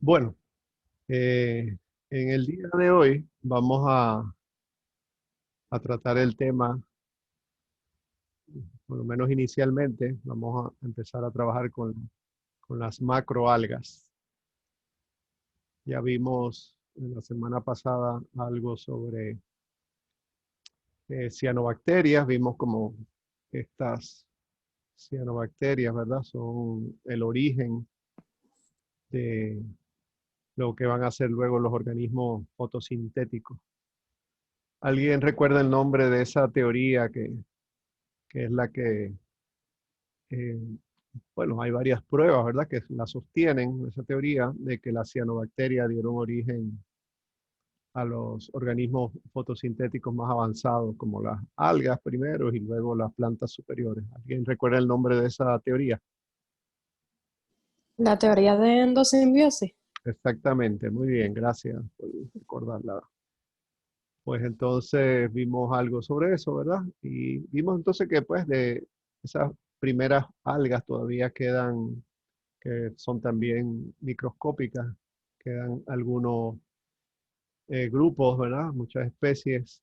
Bueno, en el día de hoy vamos a tratar el tema, por lo menos inicialmente, vamos a empezar a trabajar con las macroalgas. Ya vimos en la semana pasada algo sobre cianobacterias, vimos como estas cianobacterias, ¿verdad? Son el origen de lo que van a ser luego los organismos fotosintéticos. ¿Alguien recuerda el nombre de esa teoría que es la que, eh, bueno, hay varias pruebas, ¿verdad?, que la sostienen, esa teoría de que las cianobacterias dieron origen a los organismos fotosintéticos más avanzados, como las algas primero y luego las plantas superiores? ¿Alguien recuerda el nombre de esa teoría? La teoría de endosimbiosis. Exactamente, muy bien, gracias por recordarla. Pues entonces vimos algo sobre eso, ¿verdad? Y vimos entonces que pues de esas primeras algas todavía quedan, que son también microscópicas, quedan algunos grupos, ¿verdad? Muchas especies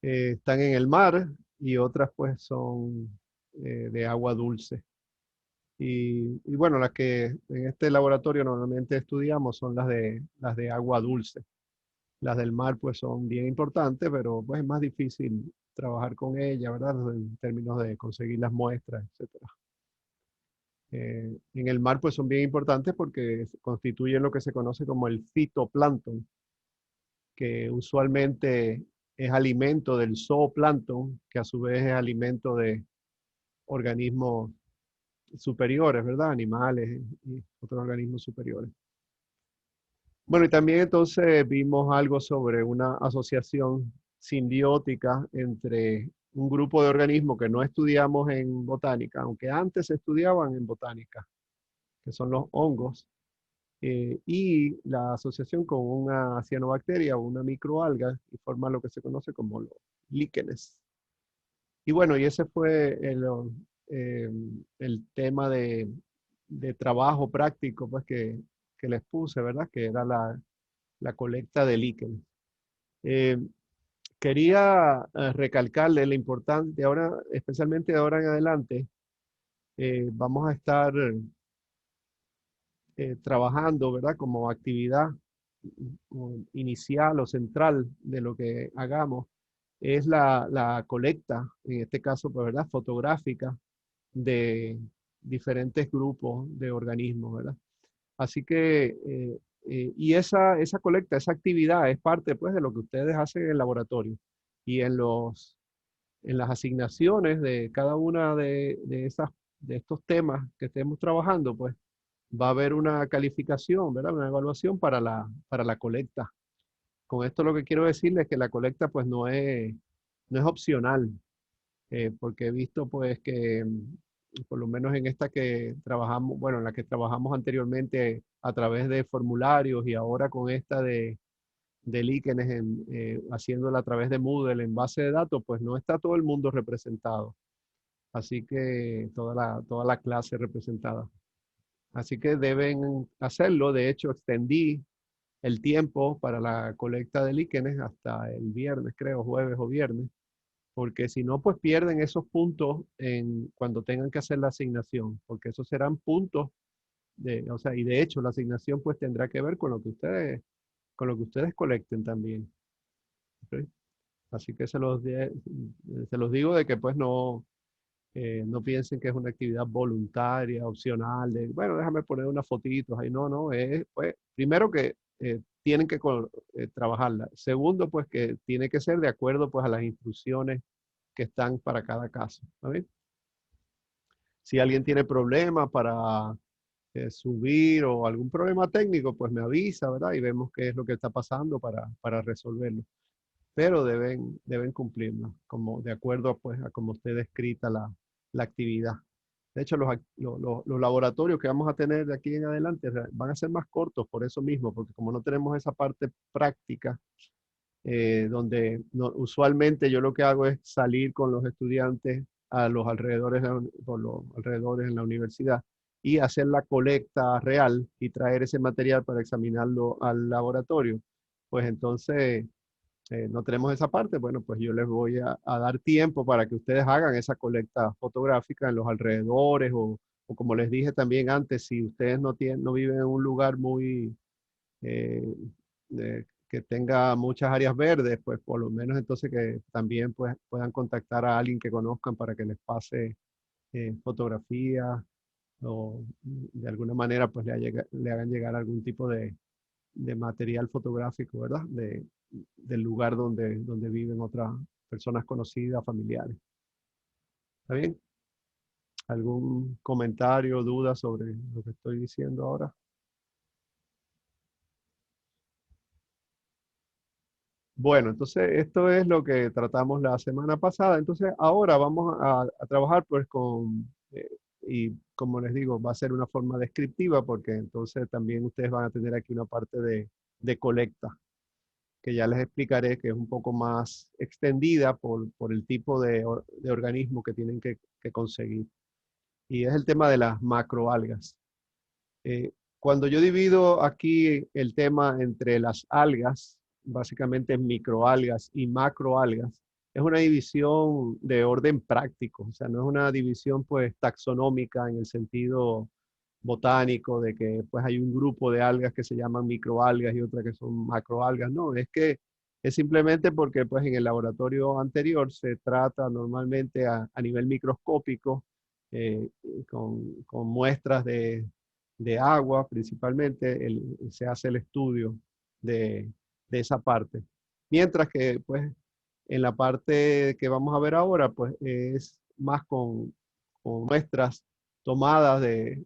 están en el mar y otras pues son de agua dulce. Y bueno, las que en este laboratorio normalmente estudiamos son las de agua dulce. Las del mar pues son bien importantes, pero pues es más difícil trabajar con ellas, ¿verdad? En términos de conseguir las muestras, etcétera. En el mar pues son bien importantes porque constituyen lo que se conoce como el fitoplancton, que usualmente es alimento del zooplancton, que a su vez es alimento de organismos superiores, ¿verdad? Animales y otros organismos superiores. Bueno, y también entonces vimos algo sobre una asociación simbiótica entre un grupo de organismos que no estudiamos en botánica, aunque antes se estudiaban en botánica, que son los hongos, y la asociación con una cianobacteria o una microalga y forma lo que se conoce como los líquenes. Y bueno, y ese fue eh, el tema de trabajo práctico pues, que les puse, ¿verdad? Que era la colecta de líquenes. Eh, Quería recalcarle la importancia, ahora, especialmente de ahora en adelante, vamos a estar trabajando, ¿verdad? Como actividad inicial o central de lo que hagamos, es la colecta, en este caso, pues, ¿verdad? Fotográfica de diferentes grupos de organismos, ¿verdad? Así que, y esa colecta, esa actividad es parte, pues, de lo que ustedes hacen en el laboratorio. Y en las asignaciones de cada una de estos temas que estemos trabajando, pues, va a haber una calificación, ¿verdad? Una evaluación para la colecta. Con esto lo que quiero decirles es que la colecta, pues, no es opcional, porque he visto pues que por lo menos en esta que trabajamos, bueno, en la que trabajamos anteriormente a través de formularios y ahora con esta de líquenes haciéndola a través de Moodle en base de datos, pues no está todo el mundo representado. Así que toda la clase representada. Así que deben hacerlo. De hecho, extendí el tiempo para la colecta de líquenes hasta el viernes, creo, jueves o viernes, porque si no, pues pierden esos puntos cuando tengan que hacer la asignación, porque esos serán puntos o sea, y de hecho la asignación pues tendrá que ver con lo que ustedes colecten también. ¿Ok? Así que se los digo de que pues no piensen que es una actividad voluntaria, opcional, de, bueno, déjame poner unas fotitos ahí. No, no, es, pues, primero que tienen que trabajarla. Segundo, pues que tiene que ser de acuerdo pues a las instrucciones que están para cada caso. ¿Vale? Si alguien tiene problemas para subir o algún problema técnico, pues me avisa, ¿verdad? Y vemos qué es lo que está pasando para resolverlo. Pero deben cumplirla, como de acuerdo pues, a cómo esté descrita la actividad. De hecho, los laboratorios que vamos a tener de aquí en adelante van a ser más cortos por eso mismo, porque como no tenemos esa parte práctica, donde usualmente yo lo que hago es salir con los estudiantes a los alrededores, por los alrededores en la universidad y hacer la colecta real y traer ese material para examinarlo al laboratorio. Pues entonces no tenemos esa parte. Bueno, pues yo les voy a dar tiempo para que ustedes hagan esa colecta fotográfica en los alrededores o como les dije también antes, si ustedes no viven en un lugar muy eh, que tenga muchas áreas verdes, pues por lo menos entonces que también pues, puedan contactar a alguien que conozcan para que les pase fotografías o de alguna manera pues le hagan llegar algún tipo de material fotográfico, ¿verdad? Del lugar donde viven otras personas conocidas, familiares. ¿Está bien? ¿Algún comentario o duda sobre lo que estoy diciendo ahora? Bueno, entonces esto es lo que tratamos la semana pasada. Entonces ahora vamos a trabajar pues y como les digo, va a ser una forma descriptiva porque entonces también ustedes van a tener aquí una parte de colecta que ya les explicaré que es un poco más extendida por el tipo de organismo que tienen que conseguir. Y es el tema de las macroalgas. Cuando yo divido aquí el tema entre las algas, básicamente microalgas y macroalgas, es una división de orden práctico, o sea, no es una división pues taxonómica en el sentido botánico de que pues hay un grupo de algas que se llaman microalgas y otras que son macroalgas, no, es que es simplemente porque pues en el laboratorio anterior se trata normalmente a nivel microscópico eh, con muestras de agua principalmente, se hace el estudio de esa parte. Mientras que pues en la parte que vamos a ver ahora pues es más con muestras tomadas de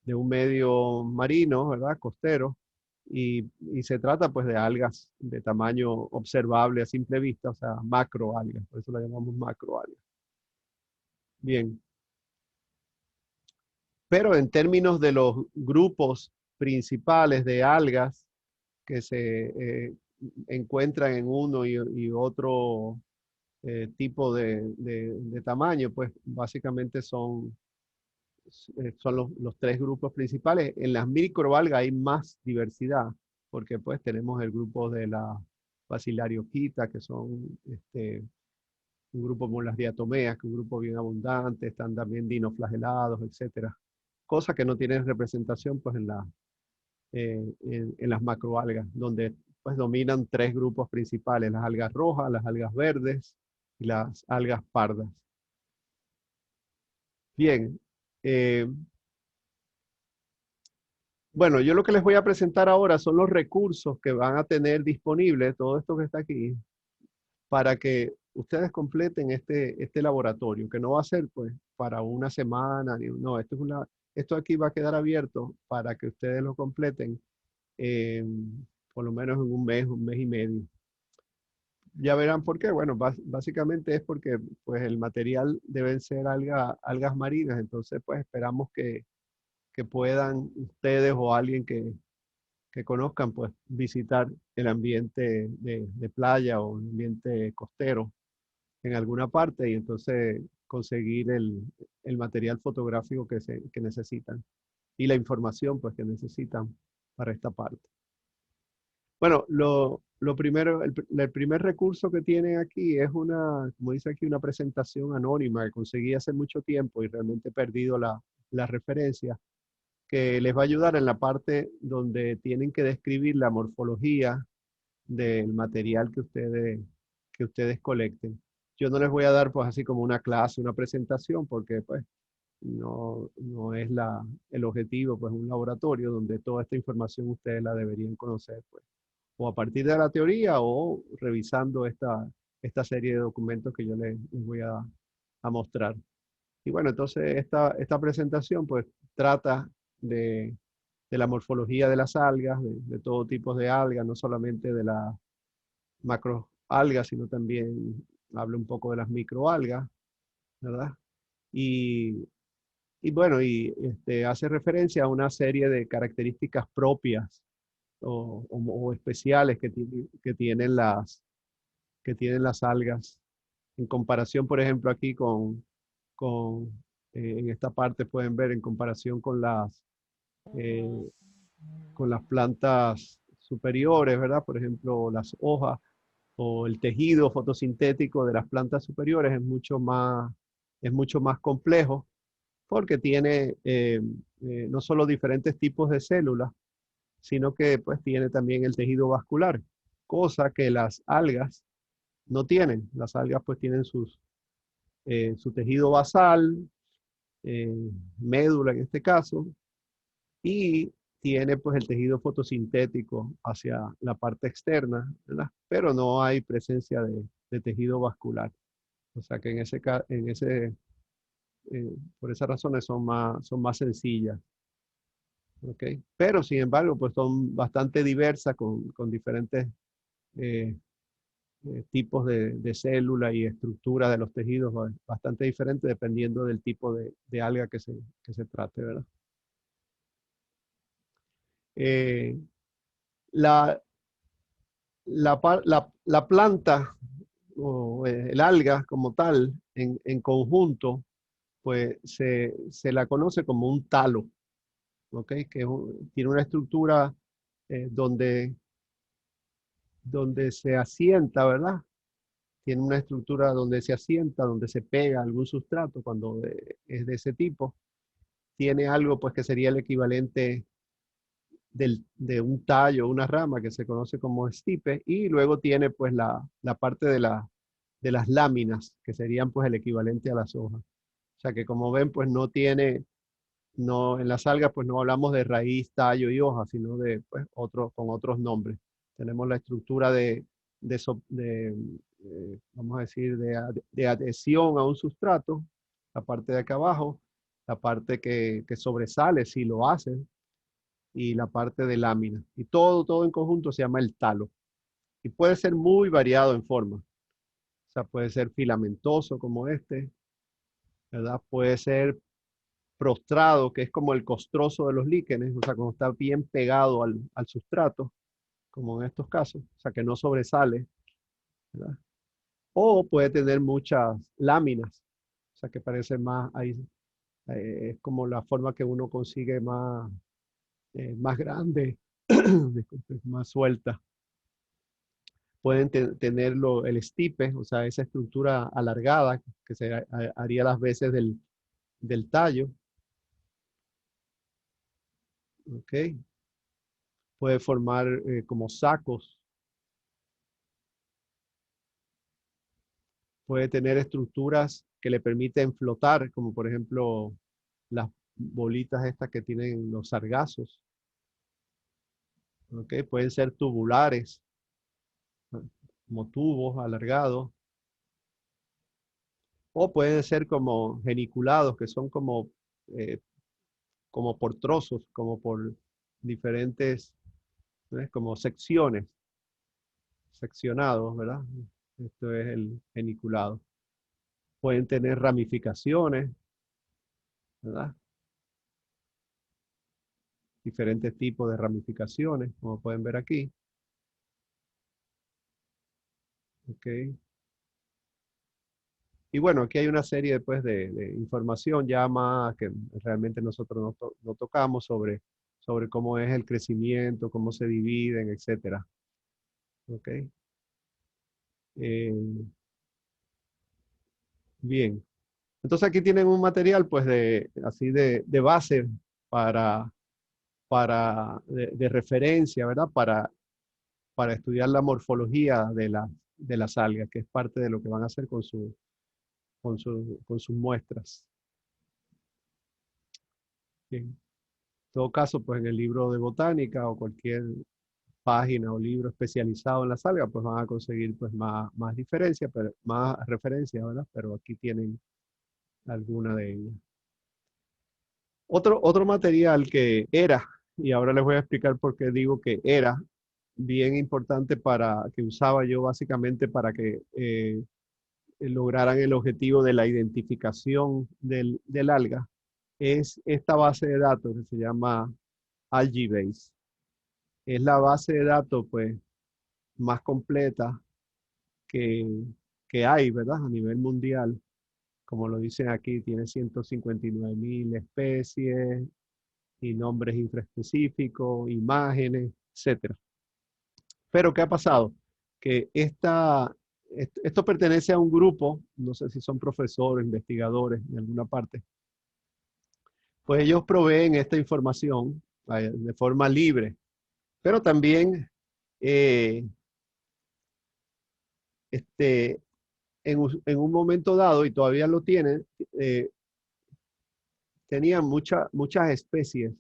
un medio marino, ¿verdad? Costero, y se trata pues de algas de tamaño observable a simple vista, o sea, macroalgas, por eso la llamamos macroalgas. Bien, pero en términos de los grupos principales de algas que se encuentran en uno y otro tipo de tamaño, pues básicamente son los tres grupos principales. En las microalgas hay más diversidad, porque pues tenemos el grupo de la Bacillariophyta, que son un grupo como las diatomeas, que es un grupo bien abundante, están también dinoflagelados, etcétera. Cosas que no tienen representación pues en las macroalgas, donde pues dominan tres grupos principales, las algas rojas, las algas verdes y las algas pardas. Bien, eh, bueno, yo lo que les voy a presentar ahora son los recursos que van a tener disponibles, todo esto que está aquí, para que ustedes completen este laboratorio, que no va a ser pues para una semana, no, esto aquí va a quedar abierto para que ustedes lo completen eh, por lo menos en un mes y medio. Ya verán por qué. Bueno, básicamente es porque pues el material deben ser algas marinas, entonces pues esperamos que puedan ustedes o alguien que conozcan pues visitar el ambiente de playa o el ambiente costero en alguna parte y entonces conseguir el material fotográfico que necesitan y la información pues que necesitan para esta parte. Bueno, lo primero, el primer recurso que tienen aquí es como dice aquí, una presentación anónima que conseguí hace mucho tiempo y realmente he perdido la referencia, que les va a ayudar en la parte donde tienen que describir la morfología del material que ustedes colecten. Yo no les voy a dar pues así como una clase, una presentación, porque pues no es el objetivo, pues un laboratorio donde toda esta información ustedes la deberían conocer, pues o a partir de la teoría o revisando esta serie de documentos que yo les voy a mostrar. Y bueno, entonces esta presentación pues trata de, de la morfología de las algas, de todo tipo de algas, no solamente de las macroalgas, sino también habla un poco de las microalgas, ¿verdad? Y, y bueno, hace referencia a una serie de características propias o especiales que tienen las algas, en comparación, por ejemplo, aquí con En esta parte pueden ver en comparación eh, con las plantas superiores, ¿verdad? Por ejemplo, las hojas o el tejido fotosintético de las plantas superiores es mucho más complejo porque tiene no solo diferentes tipos de células, sino que pues tiene también el tejido vascular, cosa que las algas no tienen. Las algas pues tienen su tejido basal, eh, médula en este caso, y tiene pues el tejido fotosintético hacia la parte externa, ¿verdad? Pero no hay presencia de tejido vascular. O sea que por esas razones son más sencillas. ¿Ok? Pero sin embargo, pues son bastante diversas con diferentes eh, tipos de célula y estructura de los tejidos bastante diferentes dependiendo del tipo de alga que se trate, ¿verdad? Eh, la, la planta o el alga como tal, en conjunto, pues se la conoce como un talo, ¿ok? Tiene una estructura donde, donde se asienta, ¿verdad? Tiene una estructura donde se asienta, donde se pega algún sustrato cuando es de ese tipo. Tiene algo pues que sería el equivalente de un tallo, una rama que se conoce como estipe, y luego tiene pues la parte de las láminas, que serían pues el equivalente a las hojas. O sea que como ven pues no tiene, no, en las algas pues no hablamos de raíz, tallo y hoja, sino de pues con otros nombres. Tenemos la estructura vamos a decir, de adhesión a un sustrato, la parte de acá abajo, la parte que sobresale si lo hace, y la parte de lámina. Y todo en conjunto se llama el talo. Y puede ser muy variado en forma. O sea, puede ser filamentoso como este, ¿verdad? Puede ser prostrado, que es como el costroso de los líquenes, o sea, cuando está bien pegado al sustrato, como en estos casos, o sea, que no sobresale, ¿verdad? O puede tener muchas láminas, o sea, que parece más, ahí, es como la forma que uno consigue más grande, disculpe, más suelta. Pueden tenerlo el stipe, o sea, esa estructura alargada que se haría las veces del tallo. ¿Ok? Puede formar como sacos. Puede tener estructuras que le permiten flotar, como por ejemplo las bolitas estas que tienen los sargazos. ¿Ok? Pueden ser tubulares, ¿no? Como tubos alargados. O pueden ser como geniculados, que son eh, como por trozos, como por diferentes, ¿no? Como seccionados, ¿verdad? Esto es el geniculado. Pueden tener ramificaciones, ¿verdad? Diferentes tipos de ramificaciones, como pueden ver aquí. ¿Ok? Y bueno, aquí hay una serie después de información ya más que realmente nosotros no tocamos sobre cómo es el crecimiento, cómo se dividen, etcétera. ¿Ok? Eh, bien. Entonces aquí tienen un material pues así de base para, de referencia, ¿verdad? Para estudiar la morfología de las algas, que es parte de lo que van a hacer con sus muestras. Bien. En todo caso, pues en el libro de botánica o cualquier página o libro especializado en las algas, pues van a conseguir pues más diferencias, pero más referencias, ¿verdad? Pero aquí tienen alguna de ellas. Otro material que era, y ahora les voy a explicar por qué digo que era bien importante que usaba yo básicamente para que lograran el objetivo de la identificación del alga, es esta base de datos que se llama AlgaBase. Es la base de datos pues más completa que, que hay, ¿verdad? A nivel mundial como lo dicen aquí, tiene 159.000 especies y nombres infraespecíficos, imágenes, etcétera. Pero ¿qué ha pasado? Que esto pertenece a un grupo, no sé si son profesores, investigadores de alguna parte, pues ellos proveen esta información de forma libre, pero también eh, este, en un momento dado, y todavía lo tienen, eh, tenían muchas especies,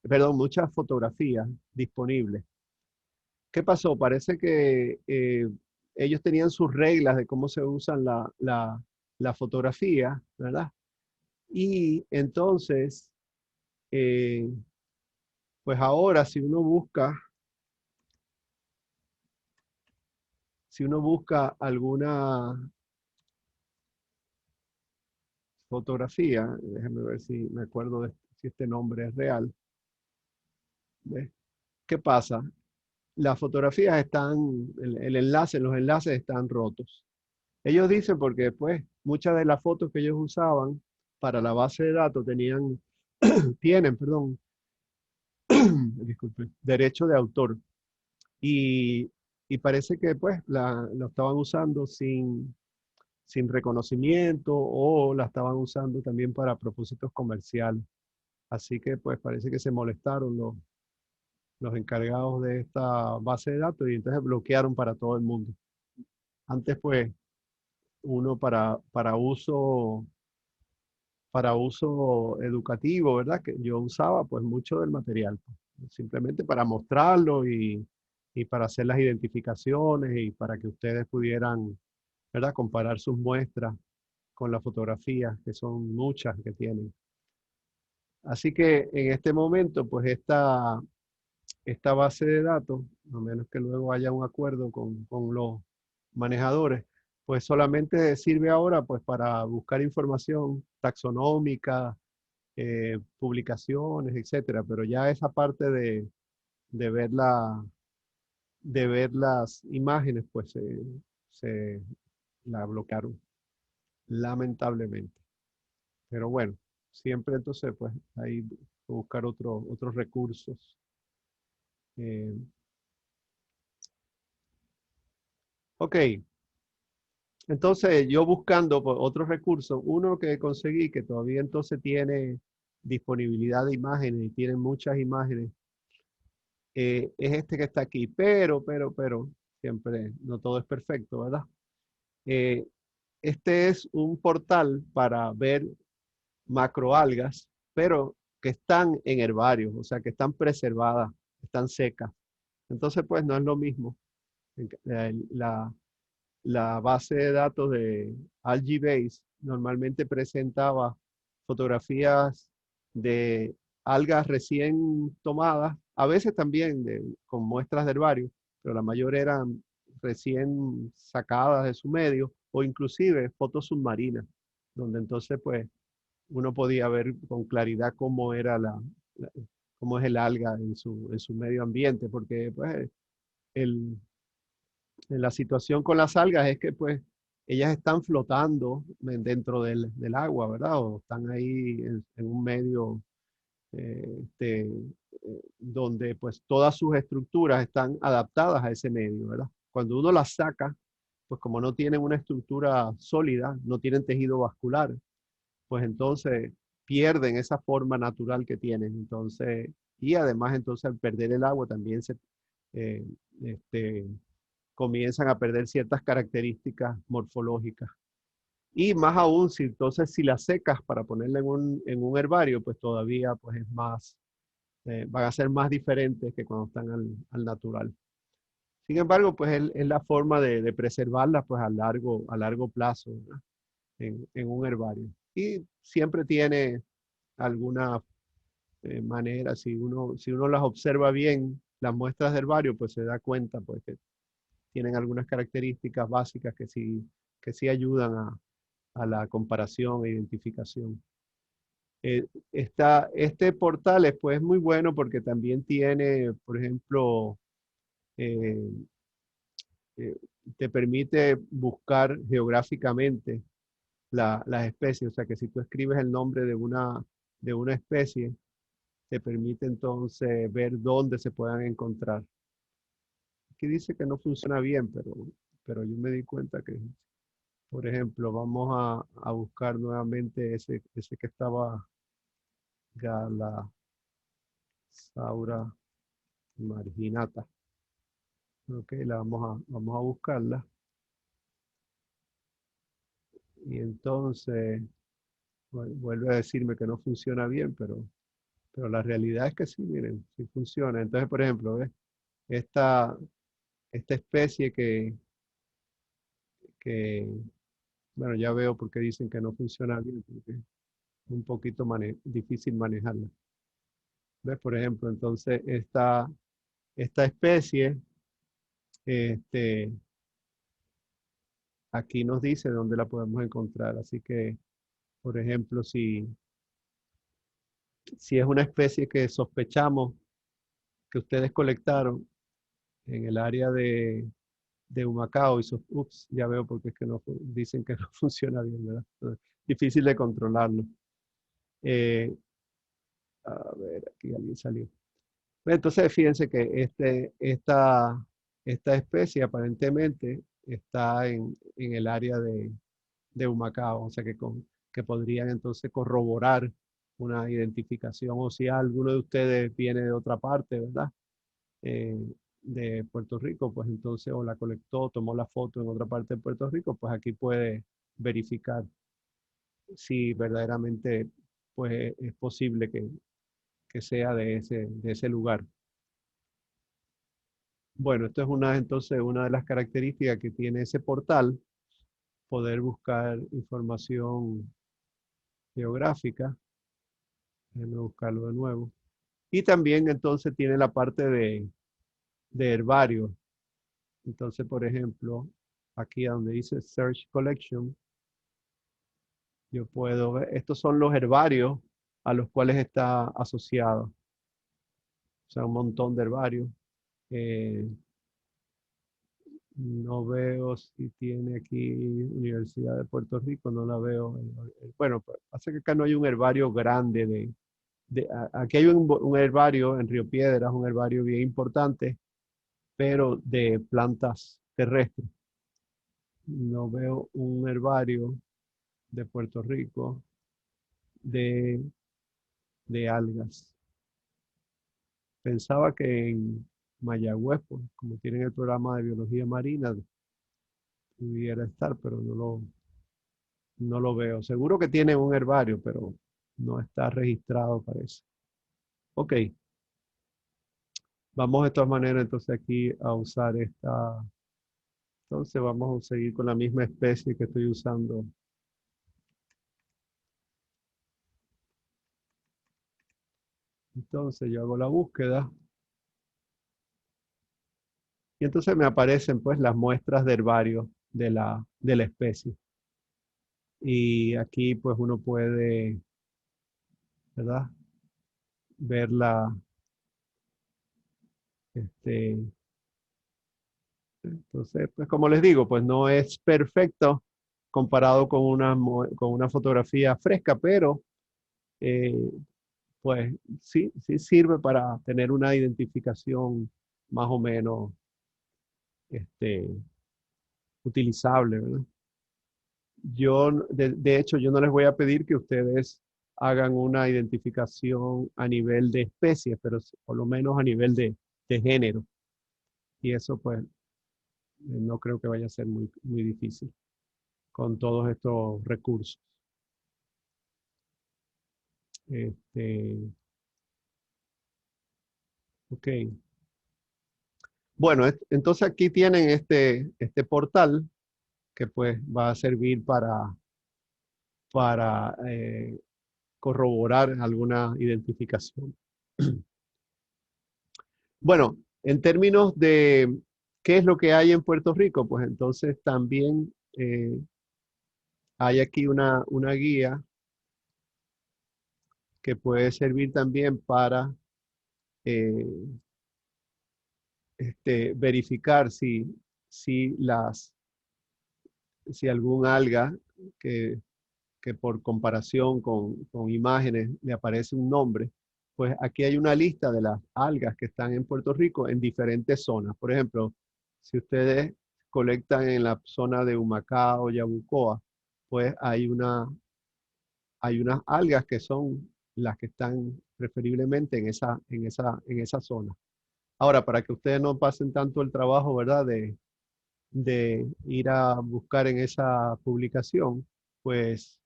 perdón, muchas fotografías disponibles. ¿Qué pasó? Parece que ellos tenían sus reglas de cómo se usan la fotografía, ¿verdad? Y entonces, eh, pues ahora si uno busca alguna fotografía, déjenme ver si me acuerdo de si este nombre es real, ¿ves? ¿Qué pasa? Las fotografías están, los enlaces están rotos. Ellos dicen porque pues muchas de las fotos que ellos usaban para la base de datos tienen, perdón, disculpe, derecho de autor y, y parece que pues lo estaban usando sin reconocimiento o la estaban usando también para propósitos comerciales. Así que pues parece que se molestaron los encargados de esta base de datos y entonces bloquearon para todo el mundo. Antes pues uno para uso educativo, ¿verdad? Que yo usaba pues mucho del material, pues, simplemente para mostrarlo y para hacer las identificaciones y para que ustedes pudieran, ¿verdad? Comparar sus muestras con las fotografías, que son muchas que tienen. Así que en este momento, pues esta base de datos, a menos que luego haya un acuerdo con los manejadores, pues solamente sirve ahora pues para buscar información taxonómica, publicaciones, etcétera, pero ya esa parte de ver de ver las imágenes, pues se la bloquearon, lamentablemente. Pero bueno, siempre entonces pues hay que buscar otros recursos. Eh, ok, entonces yo buscando pues, otros recursos, uno que conseguí que todavía entonces tiene disponibilidad de imágenes y tiene muchas imágenes, es este que está aquí, pero, siempre no todo es perfecto, ¿verdad? Eh, este es un portal para ver macroalgas, pero que están en herbarios, o sea, que están preservadas, están secas. Entonces, pues no es lo mismo. La base de datos de AlgaBase normalmente presentaba fotografías de algas recién tomadas, a veces también con muestras de herbario, pero la mayoría eran recién sacadas de su medio o inclusive fotos submarinas, donde entonces pues uno podía ver con claridad cómo era cómo es el alga en su medio ambiente, porque pues el, la situación con las algas es que pues ellas están flotando dentro del agua, ¿verdad? O están ahí en un medio donde pues todas sus estructuras están adaptadas a ese medio, ¿verdad? Cuando uno las saca, pues como no tienen una estructura sólida, no tienen tejido vascular, pues entonces pierden esa forma natural que tienen. Entonces, y además entonces al perder el agua también eh, este, comienzan a perder ciertas características morfológicas. Y más aún, si entonces si las secas para ponerla en un herbario, pues todavía pues es más, van a ser más diferentes que cuando están al natural. Sin embargo, pues es la forma de preservarlas pues a largo plazo, ¿verdad? En un herbario. Y siempre tiene alguna manera, si uno las observa bien, las muestras de herbario, pues se da cuenta pues que tienen algunas características básicas que sí ayudan a la comparación e identificación. Este portal es pues muy bueno porque también tiene, por ejemplo, eh, eh, te permite buscar geográficamente las especies. O sea que si tú escribes el nombre de una especie, te permite entonces ver dónde se puedan encontrar. Aquí dice que no funciona bien, pero yo me di cuenta que, por ejemplo, vamos a buscar nuevamente ese que estaba Galasaura marginata. Ok, vamos a buscarla. Y entonces vuelve a decirme que no funciona bien, pero la realidad es que sí, miren, sí funciona. Entonces, por ejemplo, ¿ves? Esta, esta especie que, bueno, ya veo por qué dicen que no funciona bien, porque es un poquito difícil manejarla. ¿Ves? Por ejemplo, entonces esta especie, este, aquí nos dice dónde la podemos encontrar. Así que, por ejemplo, si es una especie que sospechamos que ustedes colectaron en el área de Humacao ups, ya veo porque es que no, dicen que no funciona bien, ¿verdad? Difícil de controlarlo. Eh, a ver, aquí alguien salió. Entonces, fíjense que esta especie aparentemente está en el área de Humacao, o sea que podrían entonces corroborar una identificación, o si alguno de ustedes viene de otra parte, ¿verdad? eh, de Puerto Rico, pues entonces o la colectó, tomó la foto en otra parte de Puerto Rico, pues aquí puede verificar si verdaderamente pues es posible que sea de ese lugar. Bueno, esto es entonces una de las características que tiene ese portal, poder buscar información geográfica. Déjenme buscarlo de nuevo. Y también entonces tiene la parte de herbario. Entonces, por ejemplo, aquí donde dice Search Collection, yo puedo ver, estos son los herbarios a los cuales está asociado. O sea, un montón de herbarios. Eh, no veo si tiene aquí Universidad de Puerto Rico, no la veo. Bueno, pues, pasa que acá no hay un herbario grande aquí hay un herbario en Río Piedras, un herbario bien importante, pero de plantas terrestres. No veo un herbario de Puerto Rico de, de algas. Pensaba que en Mayagüez, pues, como tienen el programa de biología marina, pudiera estar, pero no lo veo. Seguro que tiene un herbario, pero no está registrado, parece. Ok, vamos de todas maneras entonces aquí a usar esta. Entonces vamos a seguir con la misma especie que estoy usando. Entonces yo hago la búsqueda y entonces me aparecen pues las muestras de herbario de la especie. Y aquí pues uno puede, ¿verdad? Ver este, entonces, pues como les digo, pues no es perfecto comparado con con una fotografía fresca, pero eh, pues sí sirve para tener una identificación más o menos este, utilizable, ¿verdad? De hecho, yo no les voy a pedir que ustedes hagan una identificación a nivel de especies, pero por lo menos a nivel de género. Y eso pues no creo que vaya a ser muy difícil con todos estos recursos. Este, ok. Bueno, entonces aquí tienen este portal que pues va a servir para corroborar alguna identificación. Bueno, en términos de qué es lo que hay en Puerto Rico, pues entonces también hay aquí una guía que puede servir también para eh, verificar si, si algún alga que que por comparación con imágenes le aparece un nombre, pues aquí hay una lista de las algas que están en Puerto Rico en diferentes zonas. Por ejemplo, si ustedes colectan en la zona de Humacao, Yabucoa, pues hay unas algas que son las que están preferiblemente en esa zona. Ahora, para que ustedes no pasen tanto el trabajo, ¿verdad? De ir a buscar en esa publicación, pues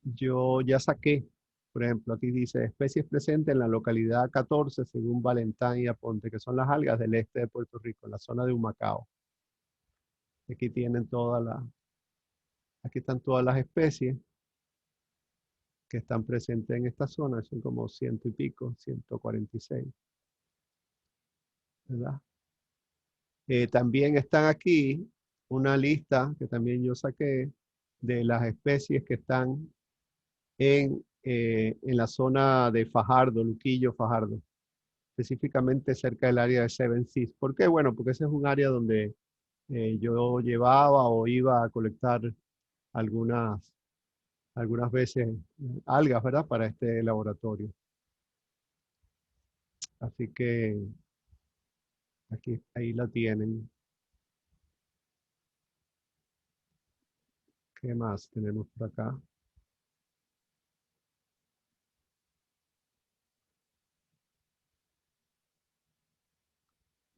yo ya saqué, por ejemplo, aquí dice especies presentes en la localidad 14 según Valentán y Aponte, que son las algas del este de Puerto Rico, en la zona de Humacao. Aquí tienen aquí están todas las especies que están presentes en esta zona, son como ciento y pico, 146, ¿verdad? También están aquí una lista que también yo saqué de las especies que están en la zona de Fajardo, Luquillo, Fajardo, específicamente cerca del área de Seven Seas. ¿Por qué? Bueno, porque ese es un área donde yo llevaba o iba a colectar algunas, algunas veces algas, ¿verdad? Para este laboratorio. Así que aquí, ahí la tienen. ¿Qué más tenemos por acá?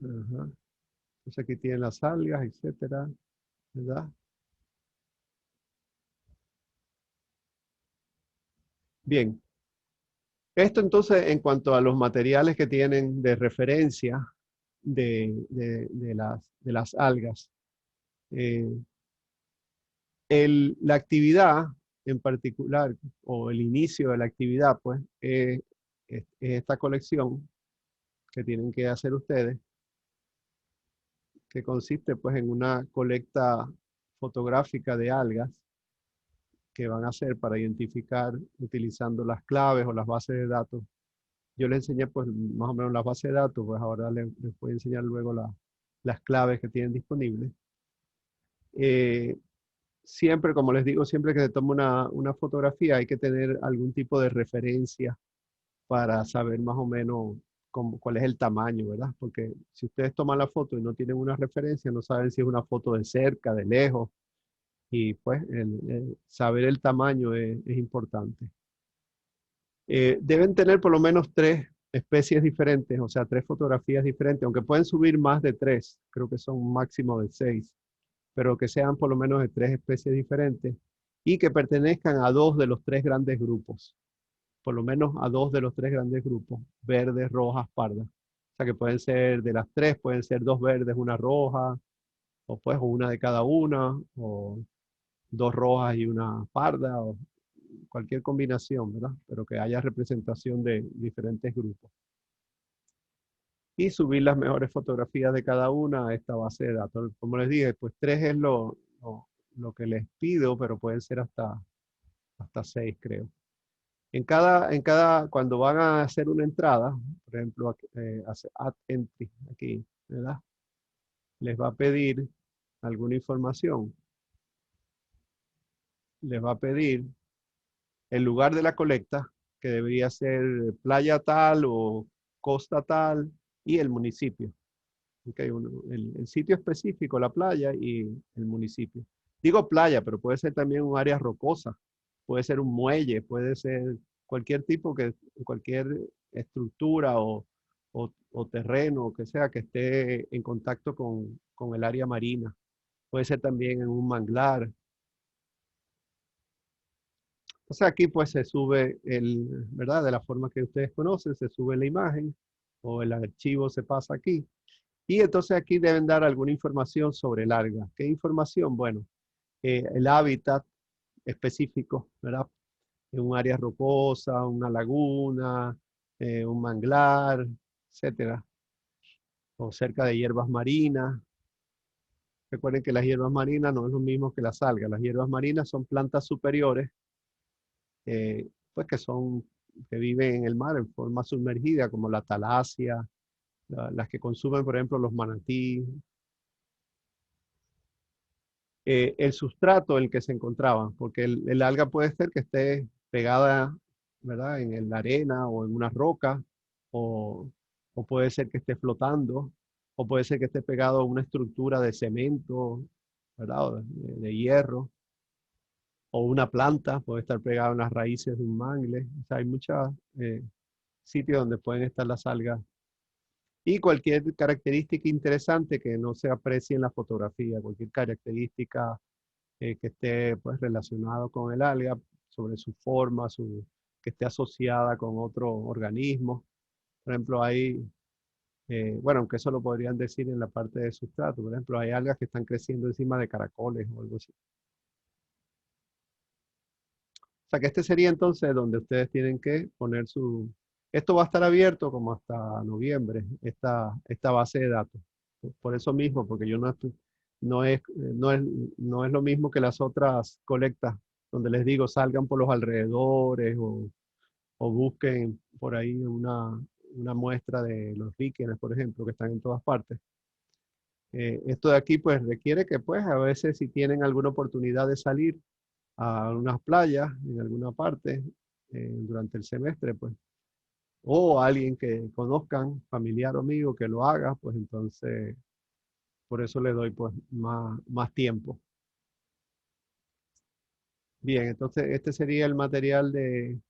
Ajá. Entonces aquí tienen las algas, etcétera, ¿verdad? Bien, esto entonces en cuanto a los materiales que tienen de referencia de las algas. Eh, la actividad en particular, o el inicio de la actividad, pues, es esta colección que tienen que hacer ustedes, que consiste pues en una colecta fotográfica de algas que van a hacer para identificar utilizando las claves o las bases de datos. Yo les enseñé pues más o menos las bases de datos, pues ahora les voy a enseñar luego las claves que tienen disponibles. Eh, Siempre, como les digo, siempre que se toma una fotografía hay que tener algún tipo de referencia para saber más o menos cuál es el tamaño, ¿verdad? Porque si ustedes toman la foto y no tienen una referencia, no saben si es una foto de cerca, de lejos, y pues saber el tamaño es importante. Deben tener por lo menos tres especies diferentes, o sea, tres fotografías diferentes, aunque pueden subir más de tres, creo que son un máximo de 6, pero que sean por lo menos de tres especies diferentes y que pertenezcan a dos de los tres grandes grupos, por lo menos a dos de los tres grandes grupos, verdes, rojas, pardas. O sea que pueden ser de las tres, pueden ser dos verdes, una roja, o pues una de cada una, o dos rojas y una parda, o cualquier combinación, ¿verdad? Pero que haya representación de diferentes grupos. Y subir las mejores fotografías de cada una a esta base de datos. Como les dije, pues tres es lo que les pido, pero pueden ser hasta 6, creo. Cuando van a hacer una entrada, por ejemplo, hace add entry aquí, ¿verdad? Les va a pedir alguna información. Les va a pedir el lugar de la colecta, que debería ser playa tal o costa tal, y el municipio. Okay, el sitio específico, la playa y el municipio. Digo playa, pero puede ser también un área rocosa, puede ser un muelle, puede ser cualquier estructura o terreno que sea que esté en contacto con el área marina. Puede ser también en un manglar. O sea, aquí pues se sube ¿verdad? De la forma que ustedes conocen, se sube la imagen o el archivo se pasa aquí. Y entonces aquí deben dar alguna información sobre el alga. ¿Qué información? Bueno, el hábitat específico, ¿verdad? En un área rocosa, una laguna, un manglar, etcétera. O cerca de hierbas marinas. Recuerden que las hierbas marinas no es lo mismo que las algas. Las hierbas marinas son plantas superiores, pues que viven en el mar en forma sumergida, como la talasia, las que consumen, por ejemplo, los manatí, el sustrato en el que se encontraban, porque el alga puede ser que esté pegada, ¿verdad?, en la arena o en una roca, o, o puede ser que esté flotando, o puede ser que esté pegado a una estructura de cemento, ¿verdad?, o de hierro, o una planta, puede estar pegada en las raíces de un mangle. O sea, hay muchos sitios donde pueden estar las algas y cualquier característica interesante que no se aprecie en la fotografía, cualquier característica que esté pues relacionado con el alga, sobre su forma, que esté asociada con otro organismo. Por ejemplo, hay, bueno, aunque eso lo podrían decir en la parte de sustrato, por ejemplo, hay algas que están creciendo encima de caracoles o algo así. O sea que este sería entonces donde ustedes tienen que poner su... Esto va a estar abierto como hasta noviembre, esta base de datos. Por eso mismo, porque yo no es, no es, no es lo mismo que las otras colectas, donde les digo salgan por los alrededores o busquen por ahí una muestra de los líquenes, por ejemplo, que están en todas partes. Esto de aquí pues requiere que pues a veces si tienen alguna oportunidad de salir a unas playas en alguna parte durante el semestre, pues, o alguien que conozcan, familiar o amigo que lo haga, pues entonces por eso le doy pues más tiempo. Bien, entonces este sería el material de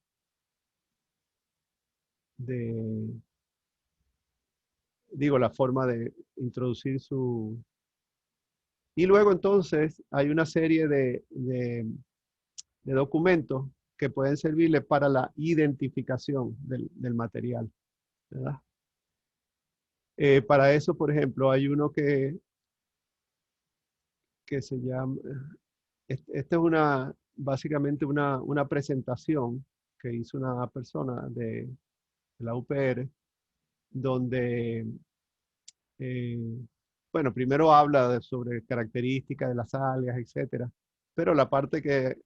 digo, la forma de introducir su... Y luego entonces hay una serie de documentos que pueden servirle para la identificación del material, ¿verdad? Para eso, por ejemplo, hay uno que se llama, esta es básicamente una presentación que hizo una persona de la UPR, donde, eh, bueno, primero habla sobre características de las algas, etcétera, pero la parte que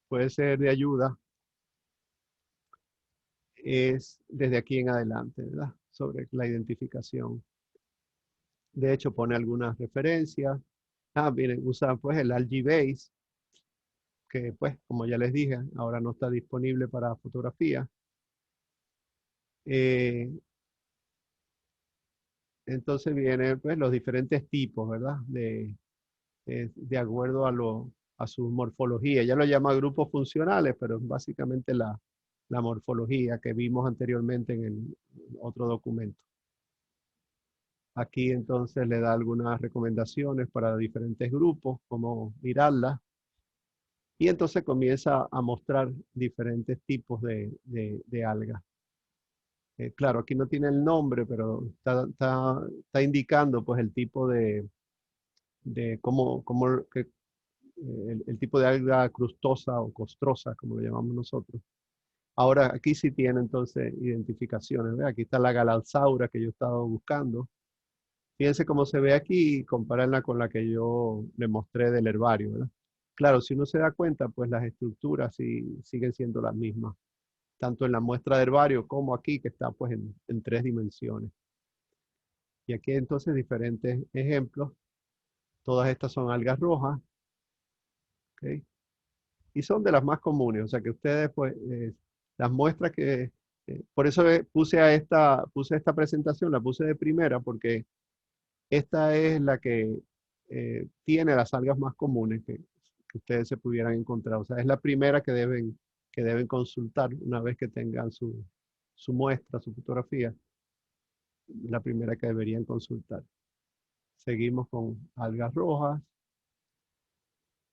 puede ser de ayuda es desde aquí en adelante, ¿verdad? Sobre la identificación. De hecho, pone algunas referencias. Miren, usa pues el AlgaBase, que pues, como ya les dije, ahora no está disponible para fotografía. Eh, entonces vienen pues los diferentes tipos, ¿verdad? De acuerdo a su morfología. Ya lo llama grupos funcionales, pero es básicamente la morfología que vimos anteriormente en el otro documento. Aquí entonces le da algunas recomendaciones para diferentes grupos, cómo mirarlas. Y entonces comienza a mostrar diferentes tipos de algas. Claro, aquí no tiene el nombre, pero está indicando pues el tipo de el tipo de alga crustosa o costrosa, como lo llamamos nosotros. Ahora aquí sí tiene entonces identificaciones. ¿Ve? Aquí está la galalsaura que yo he estado buscando. Fíjense cómo se ve aquí y compárenla con la que yo le mostré del herbario, ¿verdad? Claro, si uno se da cuenta, pues las estructuras siguen siendo las mismas, tanto en la muestra de herbario como aquí, que está pues en 3 dimensiones. Y aquí entonces diferentes ejemplos. Todas estas son algas rojas, ¿ok? Y son de las más comunes, o sea que ustedes pues las muestras que, por eso puse esta presentación, la puse de primera porque esta es la que tiene las algas más comunes que ustedes se pudieran encontrar. O sea, es la primera que deben consultar una vez que tengan su muestra, su fotografía. La primera que deberían consultar. Seguimos con algas rojas.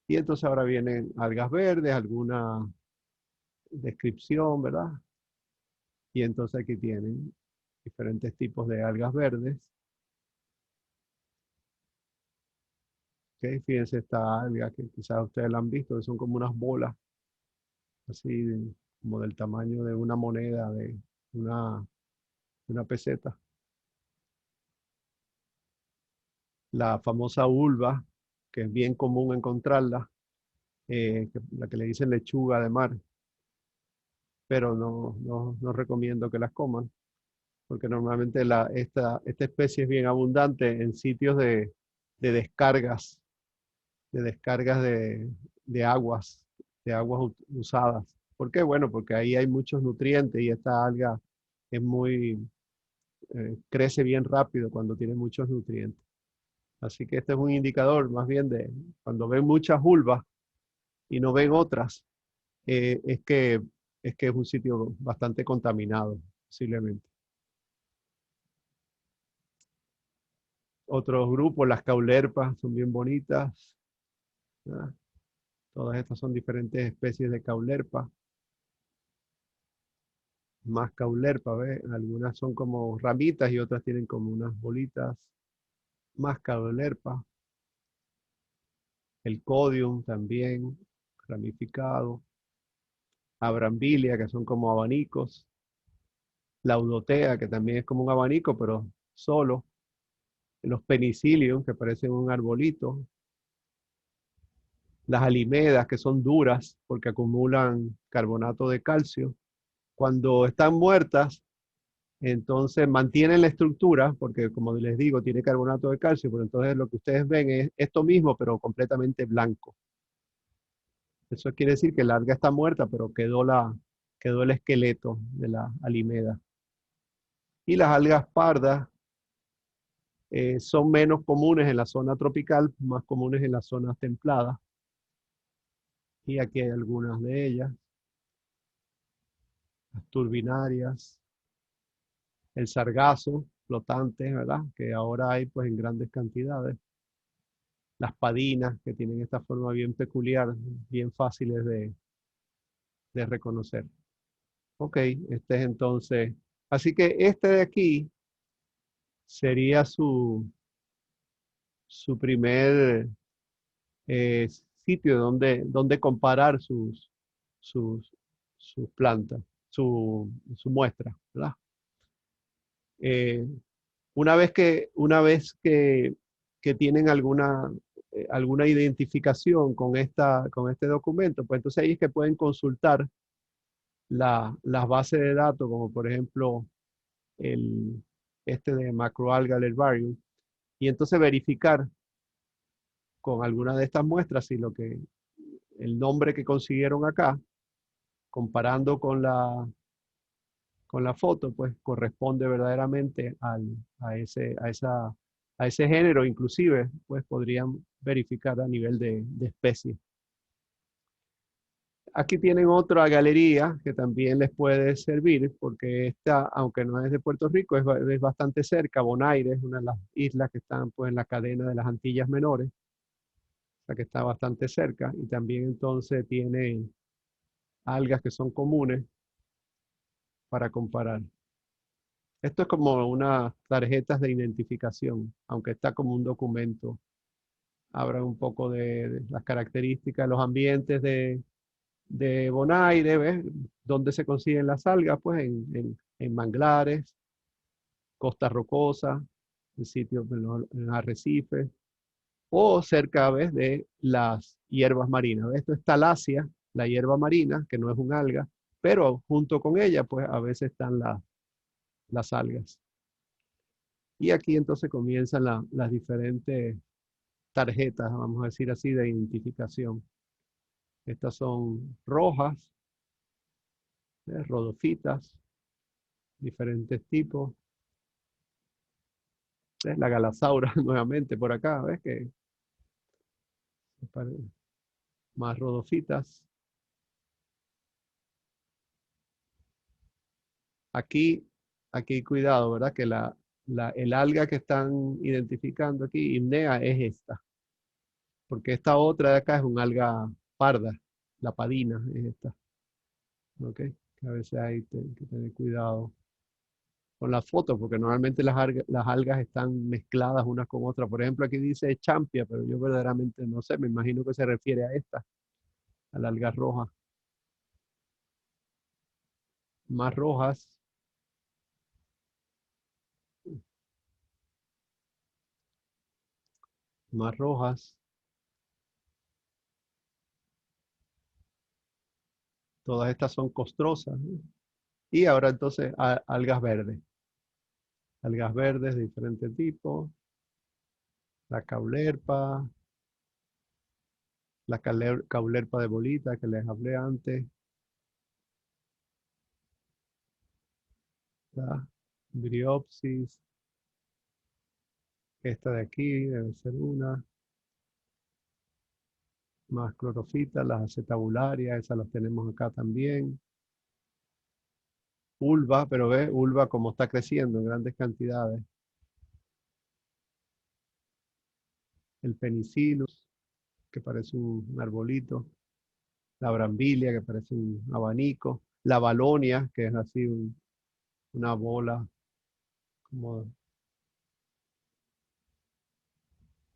Y entonces ahora vienen algas verdes, alguna descripción, ¿verdad? Y entonces aquí tienen diferentes tipos de algas verdes. ¿Okay? Fíjense esta alga que quizás ustedes la han visto, que son como unas bolas así como del tamaño de una moneda, de una, una peseta. La famosa ulva, que es bien común encontrarla, la que le dicen lechuga de mar, pero no recomiendo que las coman, porque normalmente esta especie es bien abundante en sitios de descargas de descargas de aguas usadas. ¿Por qué? Bueno, porque ahí hay muchos nutrientes y esta alga es crece bien rápido cuando tiene muchos nutrientes. Así que este es un indicador más bien de cuando ven muchas vulvas y no ven otras, eh, es que, es que es un sitio bastante contaminado, posiblemente. Otros grupos, las caulerpas, son bien bonitas, ¿verdad? Todas estas son diferentes especies de caulerpa. Más caulerpa, ¿ves? Algunas son como ramitas y otras tienen como unas bolitas. Más caulerpa. El codium también, ramificado. Abrambilia, que son como abanicos. Laudotea, que también es como un abanico, pero solo. Los penicillium, que parecen un arbolito. Las alimedas, que son duras porque acumulan carbonato de calcio. Cuando están muertas, entonces mantienen la estructura, porque como les digo, tiene carbonato de calcio, pero entonces lo que ustedes ven es esto mismo, pero completamente blanco. Eso quiere decir que la alga está muerta, pero quedó el esqueleto de la alimeda. Y las algas pardas son menos comunes en la zona tropical, más comunes en las zonas templadas. Y aquí hay algunas de ellas. Las turbinarias, el sargazo flotante, ¿verdad? Que ahora hay pues en grandes cantidades. Las padinas, que tienen esta forma bien peculiar, bien fáciles de reconocer. Ok, este es entonces, así que este de aquí sería su primer eh, sitio donde comparar sus, sus plantas, su muestra, ¿verdad? Eh, una vez que tienen alguna identificación con este documento, pues entonces ahí es que pueden consultar las bases de datos, como por ejemplo el, este de Macroalgal Herbarium, y entonces verificar con alguna de estas muestras si el nombre que consiguieron acá, comparando con la foto, pues corresponde verdaderamente a ese género, inclusive, pues podrían verificar a nivel de especie. Aquí tienen otra galería que también les puede servir, porque esta, aunque no es de Puerto Rico, es bastante cerca. Bonaire es una de las islas que están pues, en la cadena de las Antillas Menores, o sea que está bastante cerca, y también entonces tiene algas que son comunes para comparar. Esto es como unas tarjetas de identificación, aunque está como un documento. Habla un poco de las características, los ambientes de Bonaire, ¿ves? ¿Dónde se consiguen las algas? Pues en manglares, costas rocosas, en sitios en arrecifes, o cerca, ¿ves? De las hierbas marinas. ¿Ves? Esto es talasia, la hierba marina, que no es un alga, pero junto con ella, pues a veces están las algas. Y aquí entonces comienzan las diferentes tarjetas, vamos a decir así, de identificación. Estas son rojas, rodofitas, diferentes tipos. ¿Ves? La galasaura nuevamente por acá, ¿ves? Que más rodofitas. Aquí, aquí cuidado, ¿verdad? Que el alga que están identificando aquí, Hymnea, es esta. Porque esta otra de acá es un alga parda, la padina es esta. ¿Ok? Que a veces hay que tener cuidado con las fotos, porque normalmente las algas están mezcladas unas con otras. Por ejemplo, aquí dice champia, pero yo verdaderamente no sé, me imagino que se refiere a esta, a la alga roja. Más rojas, más rojas. Todas estas son costrosas, ¿no? Y ahora entonces algas verdes de diferentes tipos, la caulerpa, la caulerpa de bolita que les hablé antes. La Bryopsis. Esta de aquí debe ser una. Más clorofitas, las acetabularias, esas las tenemos acá también. Ulva, pero ve, ulva como está creciendo en grandes cantidades. El penicillus, que parece un arbolito. La brambilia, que parece un abanico. La valonia, que es así una bola como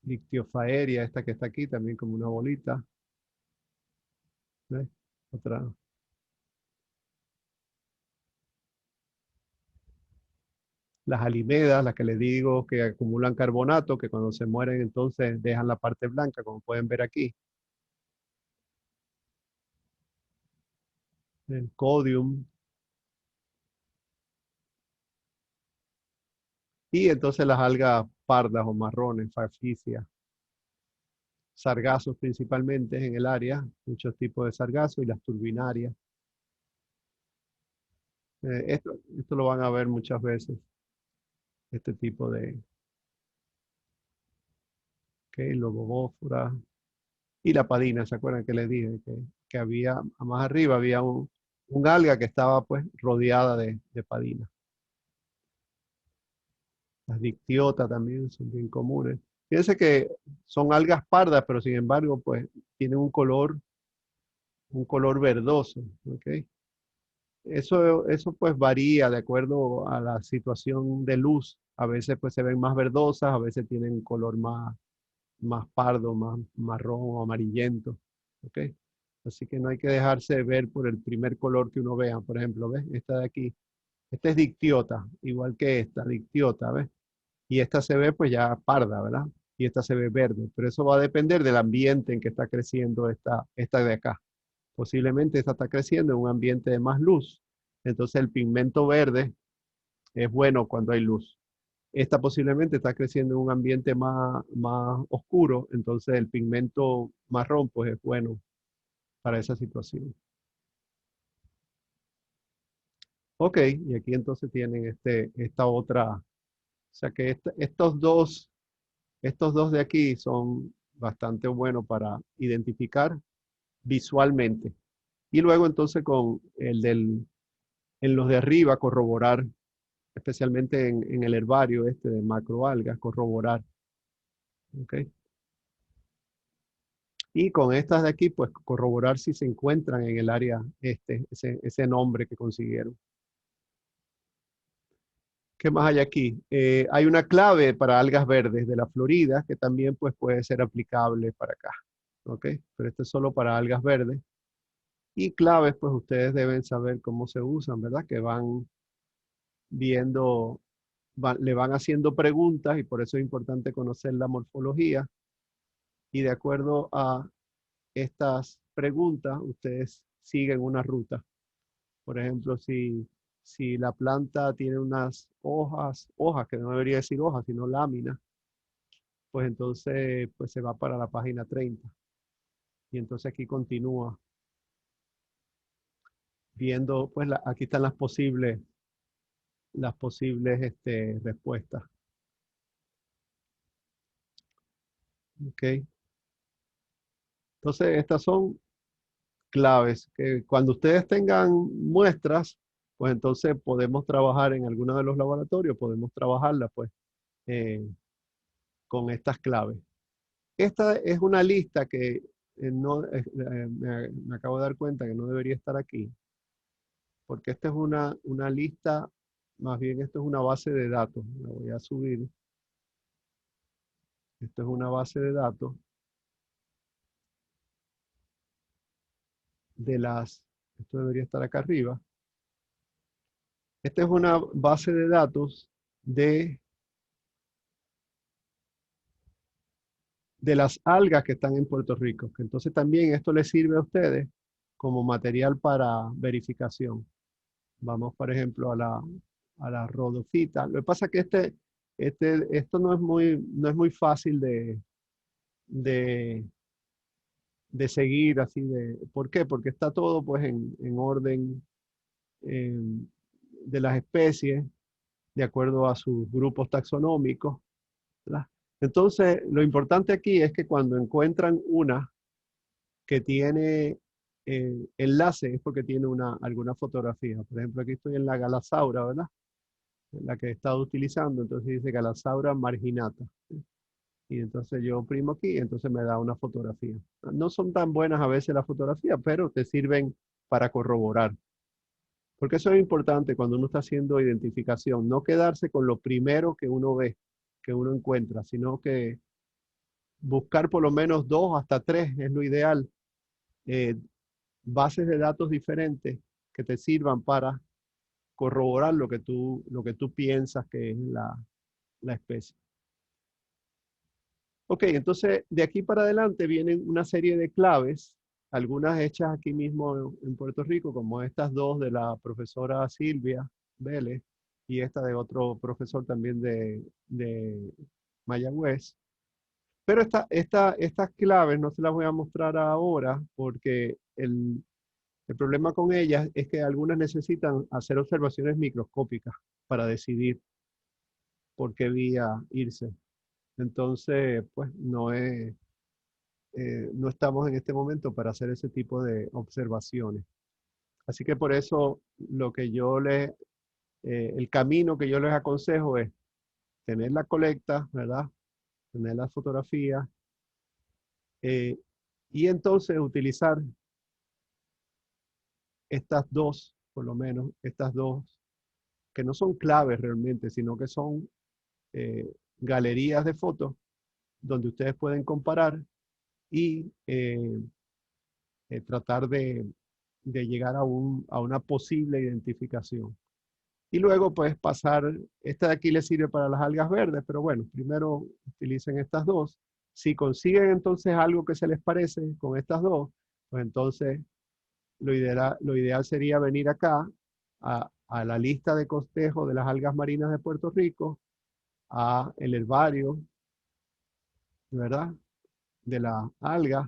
Dictyofaeria, esta que está aquí, también como una bolita. ¿Ves? Otra. Las alimedas, las que les digo que acumulan carbonato, que cuando se mueren entonces dejan la parte blanca, como pueden ver aquí. El codium. Y entonces las algas pardas o marrones, Farfisia. Sargazos principalmente en el área, muchos tipos de sargazos y las turbinarias. Esto lo van a ver muchas veces, este tipo de lobogófora. Y la padina, ¿se acuerdan que les dije? Que había, más arriba había un alga que estaba pues rodeada de padina. Las dictiotas también son bien comunes. Fíjense que son algas pardas, pero sin embargo, pues tienen un color verdoso, ¿ok? Eso pues varía de acuerdo a la situación de luz. A veces pues se ven más verdosas, a veces tienen un color más pardo, más marrón o amarillento, ¿ok? Así que no hay que dejarse ver por el primer color que uno vea. Por ejemplo, ¿ves? Esta de aquí. Esta es dictiota, igual que esta, dictiota, ¿ves? Y esta se ve pues ya parda, ¿verdad? Y esta se ve verde, pero eso va a depender del ambiente en que está creciendo esta de acá. Posiblemente esta está creciendo en un ambiente de más luz. Entonces el pigmento verde es bueno cuando hay luz. Esta posiblemente está creciendo en un ambiente más oscuro, entonces el pigmento marrón pues es bueno para esa situación. Ok, y aquí entonces tienen esta otra, o sea que estos dos de aquí son bastante buenos para identificar visualmente. Y luego entonces con en los de arriba corroborar, especialmente en el herbario de macroalgas, corroborar. ¿Okay? Y con estas de aquí, pues corroborar si se encuentran en el área ese nombre que consiguieron. ¿Qué más hay aquí? Hay una clave para algas verdes de la Florida que también pues, puede ser aplicable para acá. ¿Ok? Pero este es solo para algas verdes. Y claves, pues ustedes deben saber cómo se usan, ¿verdad? Que van viendo, le van haciendo preguntas y por eso es importante conocer la morfología. Y de acuerdo a estas preguntas, ustedes siguen una ruta. Por ejemplo, si la planta tiene unas hojas, que no debería decir hojas, sino láminas, pues entonces pues se va para la página 30. Y entonces aquí continúa viendo, pues aquí están las posibles respuestas. ¿Ok? Entonces estas son claves que cuando ustedes tengan muestras, pues entonces podemos trabajar en alguno de los laboratorios, podemos trabajarlas pues eh, con estas claves. Esta es una lista que no, me acabo de dar cuenta que no debería estar aquí, porque esta es una lista, más bien esto es una base de datos. La voy a subir. Esto es una base de datos esto debería estar acá arriba. Esta es una base de datos de las algas que están en Puerto Rico, que entonces también esto les sirve a ustedes como material para verificación. Vamos, por ejemplo, a la rodofita. Lo que pasa es que esto no es muy fácil de de seguir así ¿por qué? Porque está todo pues en orden eh, de las especies, de acuerdo a sus grupos taxonómicos, ¿verdad? Entonces, lo importante aquí es que cuando encuentran una que tiene enlace, es porque tiene alguna fotografía. Por ejemplo, aquí estoy en la Galasaura, ¿verdad? La que he estado utilizando, entonces dice Galasaura marginata. Y entonces yo oprimo aquí y entonces me da una fotografía. No son tan buenas a veces las fotografías, pero te sirven para corroborar. Porque eso es importante cuando uno está haciendo identificación, no quedarse con lo primero que uno ve, que uno encuentra, sino que buscar por lo menos 2 hasta 3 es lo ideal, eh, bases de datos diferentes que te sirvan para corroborar lo que tú piensas que es la especie. Ok, entonces de aquí para adelante vienen una serie de claves, algunas hechas aquí mismo en Puerto Rico, como estas dos de la profesora Silvia Vélez y esta de otro profesor también de Mayagüez. Pero estas claves no se las voy a mostrar ahora porque el problema con ellas es que algunas necesitan hacer observaciones microscópicas para decidir por qué vía irse. Entonces, pues no estamos en este momento para hacer ese tipo de observaciones. Así que por eso el camino que yo les aconsejo es tener la colecta, ¿verdad? Tener las fotografías eh, y entonces utilizar estas dos, por lo menos, estas dos, que no son claves realmente, sino que son eh, galerías de fotos donde ustedes pueden comparar y tratar de llegar a una posible identificación. Y luego pues pasar, esta de aquí les sirve para las algas verdes, pero bueno, primero utilicen estas dos. Si consiguen entonces algo que se les parece con estas dos, pues entonces lo ideal sería venir acá a la lista de cotejo de las algas marinas de Puerto Rico, a el herbario, ¿verdad? De las algas,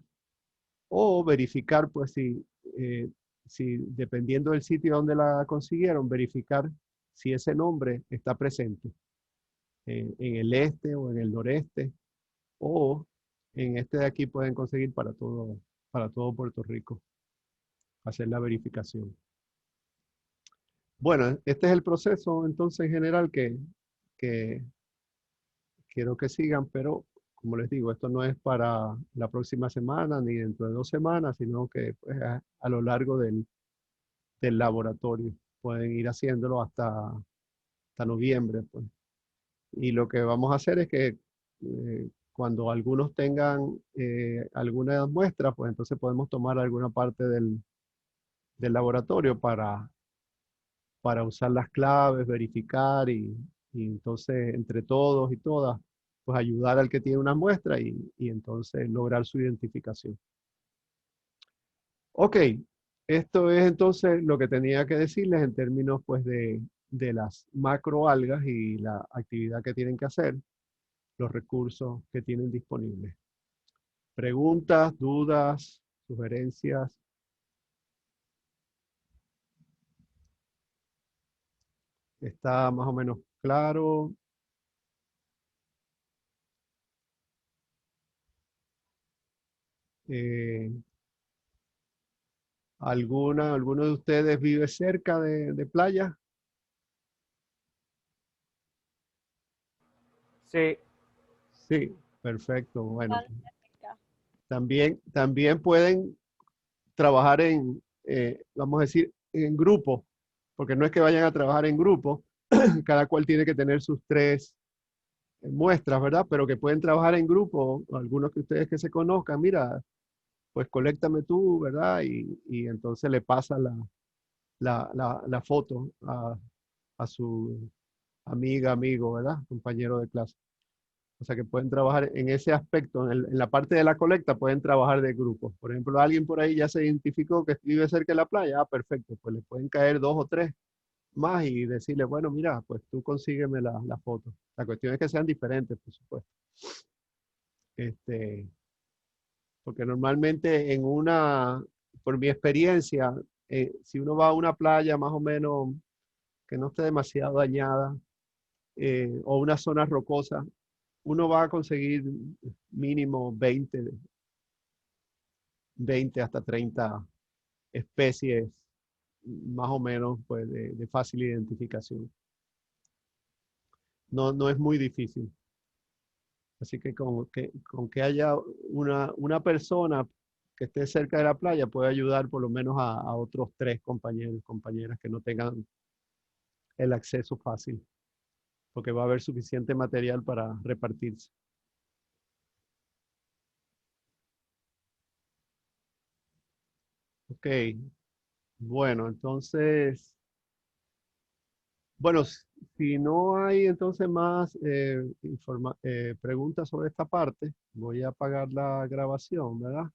o verificar, pues, si dependiendo del sitio donde la consiguieron, verificar si ese nombre está presente en el este o en el noreste, o en este de aquí pueden conseguir para todo Puerto Rico, hacer la verificación. Bueno, este es el proceso entonces en general que quiero que sigan, pero como les digo, esto no es para la próxima semana ni dentro de 2 semanas, sino que pues, a lo largo del laboratorio. Pueden ir haciéndolo hasta noviembre, pues. Y lo que vamos a hacer es que cuando algunos tengan alguna muestra, pues entonces podemos tomar alguna parte del laboratorio para usar las claves, verificar y entonces entre todos y todas, pues ayudar al que tiene una muestra y entonces lograr su identificación. Ok, esto es entonces lo que tenía que decirles en términos pues de las macroalgas y la actividad que tienen que hacer, los recursos que tienen disponibles. Preguntas, dudas, sugerencias. ¿Está más o menos claro? Eh, ¿Alguno de ustedes vive cerca de playa? Sí, Sí, perfecto. Bueno, Tan cerca. también pueden trabajar vamos a decir, en grupo, porque no es que vayan a trabajar en grupo, cada cual tiene que tener sus 3 muestras, ¿verdad? Pero que pueden trabajar en grupo, algunos que ustedes que se conozcan, mira, pues coléctame tú, ¿verdad? Y entonces le pasa la foto a su amiga, amigo, ¿verdad? Compañero de clase. O sea que pueden trabajar en ese aspecto, en la parte de la colecta pueden trabajar de grupo. Por ejemplo, alguien por ahí ya se identificó que vive cerca de la playa, perfecto, pues le pueden caer 2 o 3 más y decirle, bueno, mira, pues tú consígueme la foto. La cuestión es que sean diferentes, por supuesto. Este, Porque normalmente por mi experiencia, si uno va a una playa más o menos que no esté demasiado dañada, o una zona rocosa, uno va a conseguir mínimo 20 hasta 30 especies más o menos pues, de fácil identificación. No es muy difícil. Así que con que haya una persona que esté cerca de la playa puede ayudar por lo menos a otros 3 compañeros, compañeras que no tengan el acceso fácil, porque va a haber suficiente material para repartirse. Ok, bueno, entonces, bueno, si no hay entonces más preguntas sobre esta parte, voy a apagar la grabación, ¿verdad?